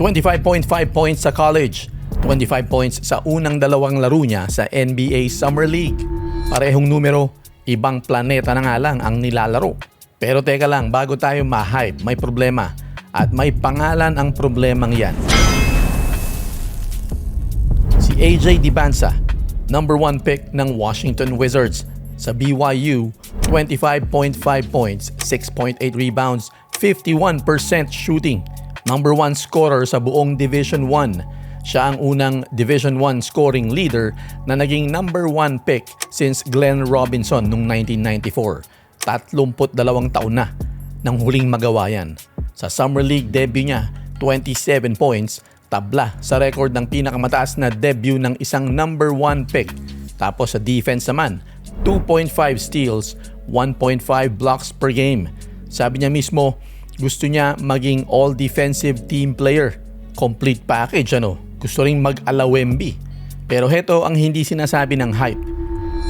25.5 points sa college, 25 points sa unang dalawang laro niya sa NBA Summer League. Parehong numero, ibang planeta na nga lang ang nilalaro. Pero teka lang, bago tayo ma-hype, may problema. At may pangalan ang problemang yan. Si AJ Dybantsa, number 1 pick ng Washington Wizards. Sa BYU, 25.5 points, 6.8 rebounds, 51% shooting. Number 1 scorer sa buong Division 1. Siya ang unang Division 1 scoring leader na naging number 1 pick since Glenn Robinson noong 1994. 32 taon na nang huling magawa yan. Sa Summer League debut niya, 27 points, tabla sa record ng pinakamataas na debut ng isang number 1 pick. Tapos sa defense naman, 2.5 steals, 1.5 blocks per game. Sabi niya mismo, gusto niya maging all-defensive team player. Complete package, ano? Gusto ring mag-alawembi. Pero heto ang hindi sinasabi ng hype.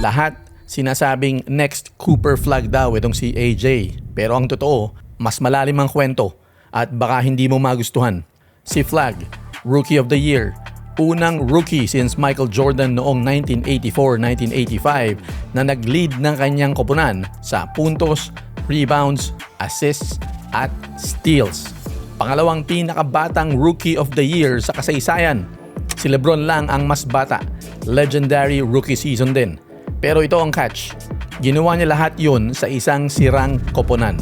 Lahat sinasabing next Cooper Flag daw itong si AJ. Pero ang totoo, mas malalim ang kwento at baka hindi mo magustuhan. Si Flag, Rookie of the Year. Unang rookie since Michael Jordan noong 1984-1985 na nag-lead ng kanyang koponan sa puntos, rebounds, assists, at steals. Pangalawang pinakabatang Rookie of the Year sa kasaysayan. Si LeBron lang ang mas bata. Legendary rookie season din. Pero ito ang catch. Ginawa niya lahat yun sa isang sirang koponan.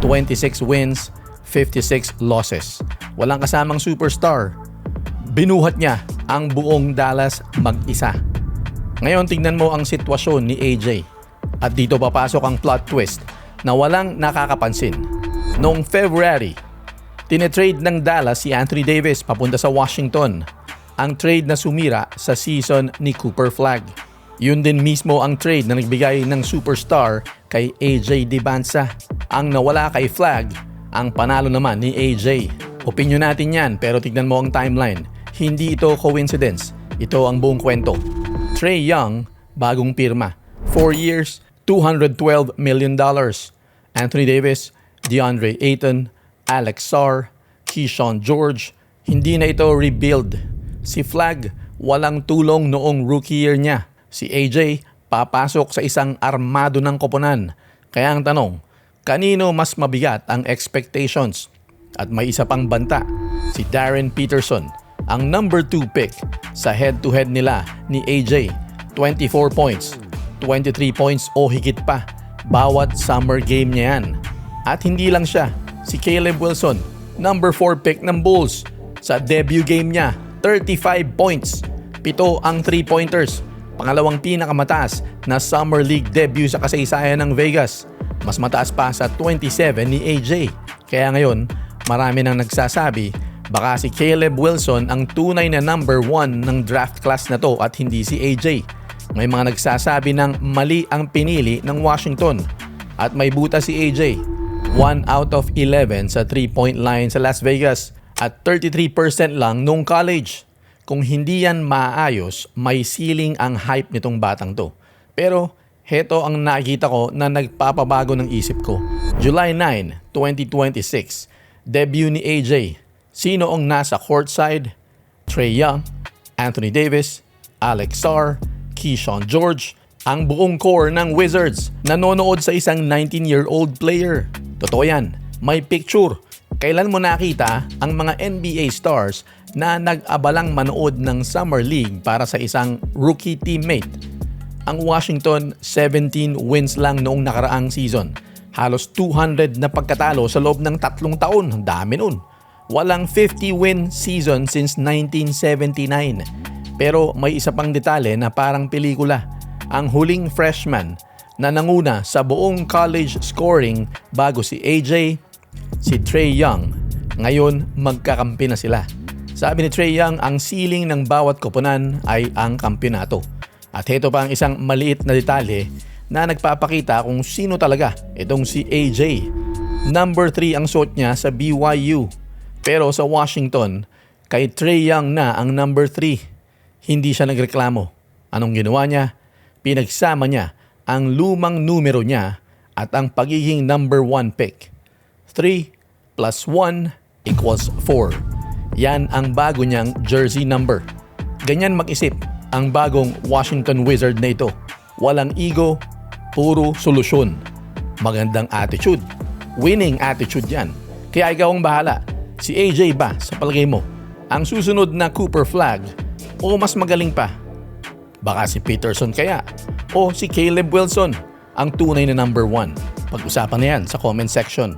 26 wins, 56 losses. Walang kasamang superstar. Binuhat niya ang buong Dallas mag-isa. Ngayon tingnan mo ang sitwasyon ni AJ. At dito papasok ang plot twist na walang nakakapansin. Noong February, tinetrade ng Dallas si Anthony Davis papunta sa Washington. Ang trade na sumira sa season ni Cooper Flag. Yun din mismo ang trade na nagbigay ng superstar kay AJ Dybantsa. Ang nawala kay Flag, ang panalo naman ni AJ. Opinyon natin yan pero tignan mo ang timeline. Hindi ito coincidence. Ito ang buong kwento. Trae Young, bagong pirma. 4 years, $212 million. Anthony Davis, DeAndre Ayton, Alex Sarr, Keyshawn George, hindi na ito rebuild. Si Flag, walang tulong noong rookie year niya. Si AJ, papasok sa isang armado ng koponan. Kaya ang tanong, kanino mas mabigat ang expectations? At may isa pang banta, si Darren Peterson, ang number 2 pick sa head-to-head nila ni AJ. 24 points, 23 points o higit pa bawat summer game niya yan. At hindi lang siya, si Caleb Wilson, number 4 pick ng Bulls. Sa debut game niya, 35 points. 7 ang 3-pointers. Pangalawang pinakamataas na Summer League debut sa kasaysayan ng Vegas. Mas mataas pa sa 27 ni AJ. Kaya ngayon, marami nang nagsasabi, baka si Caleb Wilson ang tunay na number 1 ng draft class na to at hindi si AJ. May mga nagsasabi ng mali ang pinili ng Washington. At may buta si AJ. 1 out of 11 sa 3-point line sa Las Vegas at 33% lang nung college. Kung hindi yan maayos, may ceiling ang hype nitong batang to. Pero heto ang nakikita ko na nagpapabago ng isip ko. July 9, 2026, debut ni AJ. Sino ang nasa courtside? Trae Young, Anthony Davis, Alex Sarr, Keyshawn George, ang buong core ng Wizards nanonood sa isang 19-year-old player. Totoo yan, may picture. Kailan mo nakita ang mga NBA stars na nag-abalang manood ng Summer League para sa isang rookie teammate? Ang Washington, 17 wins lang noong nakaraang season. Halos 200 na pagkatalo sa loob ng 3 taon. Ang dami nun. Walang 50-win season since 1979. Pero may isa pang detalye na parang pelikula. Ang huling freshman na nanguna sa buong college scoring bago si AJ, si Trae Young. Ngayon, magkakampi na sila. Sabi ni Trae Young, ang ceiling ng bawat koponan ay ang kampyonato. At ito pa ang isang maliit na detalye na nagpapakita kung sino talaga itong si AJ. Number 3 ang suot niya sa BYU. Pero sa Washington, kay Trae Young na ang number 3. Hindi siya nagreklamo. Anong ginawa niya? Pinagsama niya ang lumang numero niya at ang pagiging number 1 pick. 3 plus 1 equals 4. Yan ang bago niyang jersey number. Ganyan mag-isip ang bagong Washington Wizard na ito. Walang ego, puro solusyon. Magandang attitude. Winning attitude yan. Kaya ikaw ang bahala. Si AJ ba sa palagay mo ang susunod na Cooper Flag o mas magaling pa? Baka si Peterson kaya o si Caleb Wilson ang tunay na number 1? Pag-usapan na yan sa comment section.